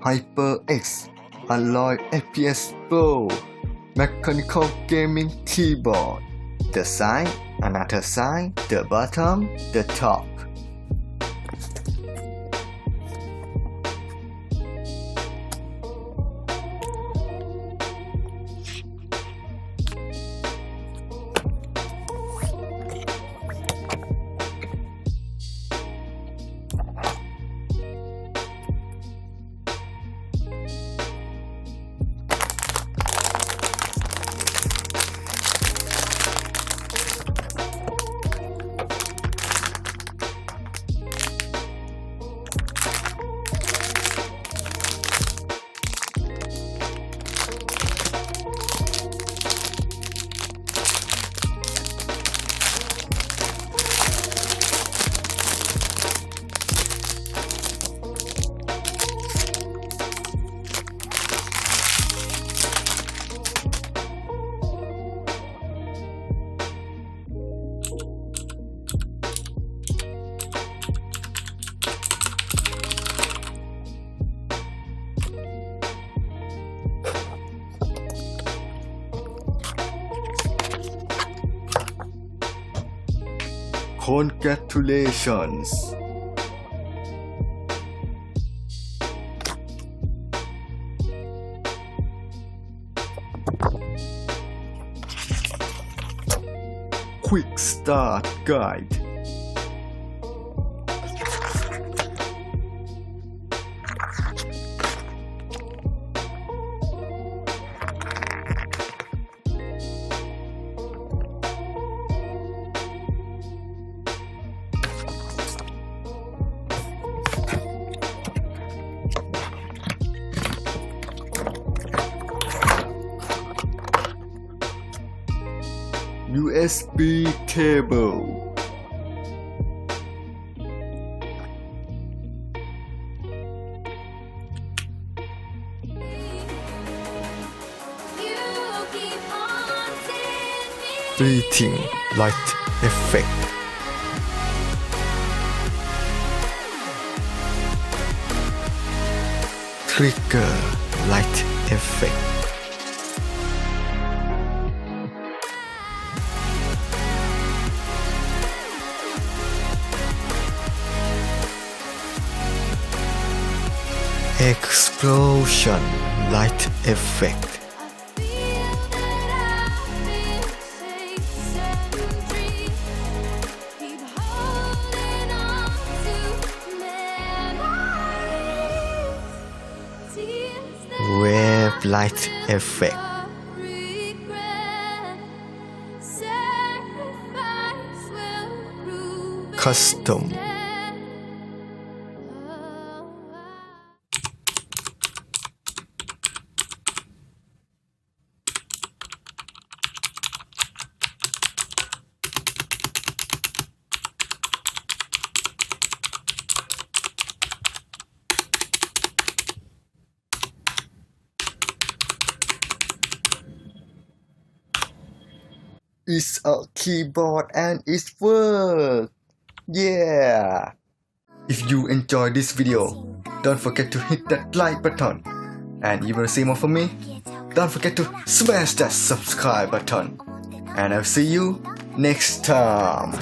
HyperX Alloy FPS Pro Mechanical Gaming Keyboard. The side, another side, the bottom, the top. Congratulations! Quick Start Guide. USB cable. Breathing light effect. Trigger light effect. Explosion light effect. Wave light effect. Custom. It's a keyboard and it works! Yeah! If you enjoyed this video, don't forget to hit that like button. And you want to see more from me? Don't forget to smash that subscribe button. And I'll see you next time.